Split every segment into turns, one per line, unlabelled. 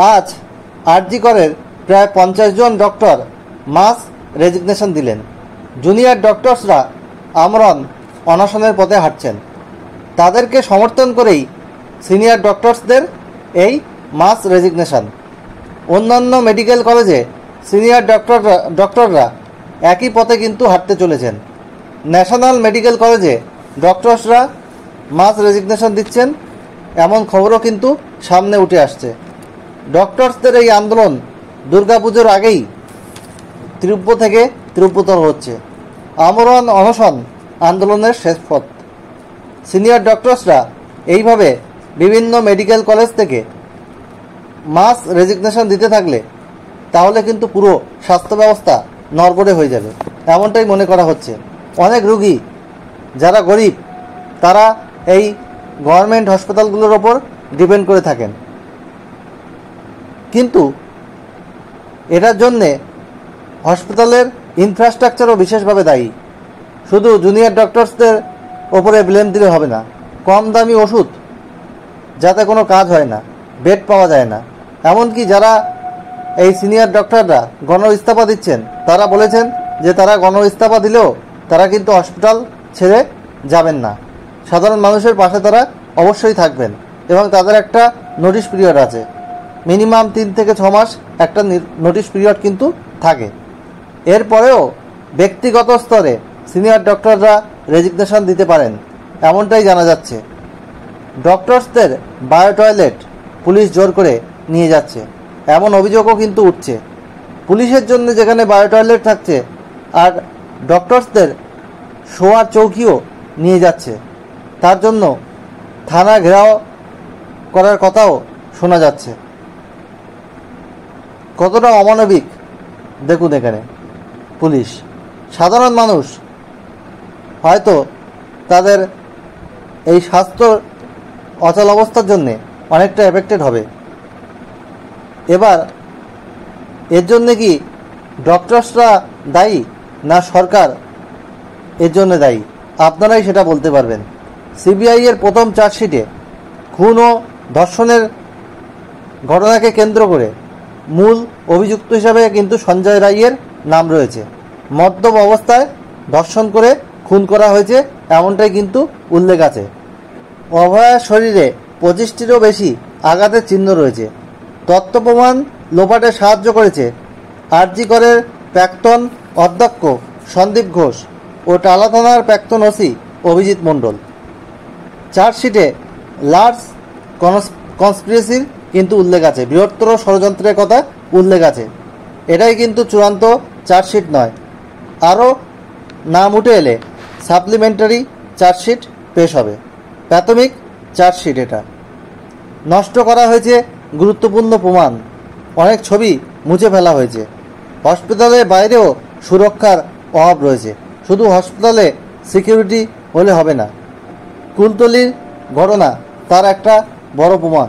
আজ আরজি করের প্রায় 50 জন ডক্টর মাস রেজিগনেশন দিলেন। জুনিয়র ডক্টরসরা আমরণ অনশনের পথে হাঁটছেন। তাদেরকে সমর্থন করেই সিনিয়র ডক্টরসদের এই মাস রেজিগনেশন। অন্যান্য মেডিকেল কলেজে সিনিয়র ডক্টররা একই পথে কিন্তু হাঁটতে চলেছেন। ন্যাশনাল মেডিকেল কলেজে ডক্টরসরা মাস রেজিগনেশন দিচ্ছেন, এমন খবরও কিন্তু সামনে উঠে আসছে। ডক্টরসদের এই আন্দোলন দুর্গাপুজোর আগেই তীব্র থেকে তীব্রতর হচ্ছে। আমরণ অনশন আন্দোলনের শেষ পথ। সিনিয়র ডক্টরসরা এইভাবে বিভিন্ন মেডিকেল কলেজ থেকে মাস রেজিগনেশন দিতে থাকলে তাহলে কিন্তু পুরো স্বাস্থ্য ব্যবস্থা নড়বড়ে হয়ে যাবে, এমনটাই মনে করা হচ্ছে। অনেক রোগী যারা গরিব তারা এই গভর্নমেন্ট হাসপাতালগুলোর ওপর ডিপেন্ড করে থাকেন, কিন্তু এটার জন্যে হসপিটালের ইনফ্রাস্ট্রাকচারও বিশেষভাবে দায়ী। শুধু জুনিয়র ডক্টরসদের ওপরে ব্লেম দিলে হবে না। কম দামি ওষুধ যাতে কোনো কাজ হয় না, বেড পাওয়া যায় না। এমনকি যারা এই সিনিয়র ডক্টররা গণ ইস্তফা দিচ্ছেন তারা বলেছেন যে তারা গণ ইস্তফা দিলেও তারা কিন্তু হসপিটাল ছেড়ে যাবেন না। সাধারণ মানুষের পাশে তারা অবশ্যই থাকবেন এবং তাদের একটা নোটিশ পিরিয়ড আছে। মিনিমাম 3 থেকে 6 মাস একটা নোটিশ পিরিয়ড কিন্তু থাকে। এরপরেও ব্যক্তিগত স্তরে সিনিয়র ডক্টররা রেজিগনেশন দিতে পারেন, এমনটাই জানা যাচ্ছে। ডক্টরসদের বায়ো টয়লেট পুলিশ জোর করে নিয়ে যাচ্ছে, এমন অভিযোগও কিন্তু উঠছে। পুলিশের জন্য যেখানে বায়ো টয়লেট থাকছে আর ডক্টরসদের শোয়ার চৌকিও নিয়ে যাচ্ছে, তার জন্য থানা ঘেরাও করার কথাও শোনা যাচ্ছে। কতটা অমানবিক দেখুন এখানে পুলিশ। সাধারণ মানুষ হয়তো তাদের এই স্বাস্থ্য অচল অবস্থার জন্যে অনেকটা এফেক্টেড হবে। এবার এর জন্যে কি ডক্টরসরা দায়ী না সরকার এর জন্য দায়ী? আপনারাই সেটা বলতে পারবেন। সিবিআই এর প্রথম চার্জশিটে খুন ও ধর্ষণের ঘটনাকে কেন্দ্র করে মূল অভিযুক্ত হিসাবে কিন্তু সঞ্জয় রায়ের নাম রয়েছে। মদ্যপ অবস্থায় ধর্ষণ করে খুন করা হয়েছে, এমনটাই কিন্তু উল্লেখ আছে। অভয়ার শরীরে 25টিরও বেশি আঘাতের চিহ্ন রয়েছে। তথ্য প্রমাণ লোপাটে সাহায্য করেছে আরজি করের প্রাক্তন অধ্যক্ষ সন্দীপ ঘোষ ও টালা থানার প্রাক্তন ওসি অভিজিৎ মণ্ডল। চার্জশিটে লার্জ কনস্পিরেসির কিন্তু উল্লেখ আছে, বৃহত্তর ষড়যন্ত্রের কথা উল্লেখ আছে। এটাই কিন্তু চূড়ান্ত চার্জশিট নয়, আরও নাম উঠে এলে সাপ্লিমেন্টারি চার্জশিট পেশ হবে। প্রাথমিক চার্জশিট এটা। নষ্ট করা হয়েছে গুরুত্বপূর্ণ প্রমাণ, অনেক ছবি মুছে ফেলা হয়েছে। হসপিটালের বাইরেও সুরক্ষার অভাব রয়েছে। শুধু হসপিটালে সিকিউরিটি হলে হবে না, কুলতলির ঘটনা তার একটা বড় প্রমাণ।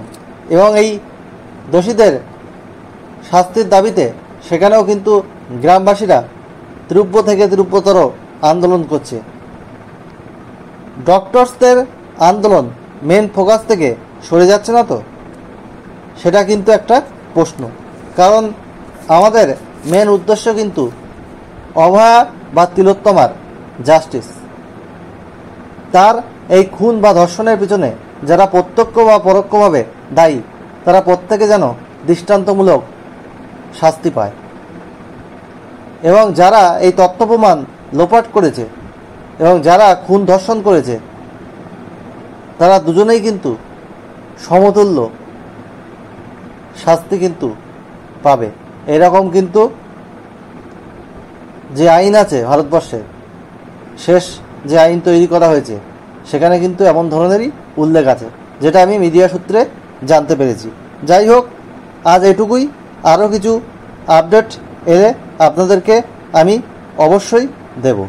এবং এই দোষীদের শাস্তির দাবিতে সেখানেও কিন্তু গ্রামবাসীরা তীব্র থেকে তীব্রতর আন্দোলন করছে। ডক্টরসদের আন্দোলন মেন ফোকাস থেকে সরে যাচ্ছে না তো? সেটা কিন্তু একটা প্রশ্ন। কারণ আমাদের মেন উদ্দেশ্য কিন্তু অভয়া বা তিলোত্তমার জাস্টিস। তার এই খুন বা ধর্ষণের পিছনে যারা প্রত্যক্ষ বা পরোক্ষভাবে দায়ী তারা প্রত্যেকে যেন দৃষ্টান্তমূলক শাস্তি পায়, এবং যারা এই তথ্য প্রমাণ লোপাট করেছে এবং যারা খুন ধর্ষণ করেছে তারা দুজনেই কিন্তু সমতুল্য শাস্তি কিন্তু পাবে। এরকম কিন্তু যে আইন আছে ভারতবর্ষের, শেষ যে আইন তৈরি করা হয়েছে সেখানে কিন্তু এমন ধরনেরই উল্লেখ আছে, যেটা আমি মিডিয়া সূত্রে জানতে পেরেছি। যাই হোক, আজ এটুকুই। আরও কিছু আপডেট এলে আপনাদেরকে আমি অবশ্যই দেব।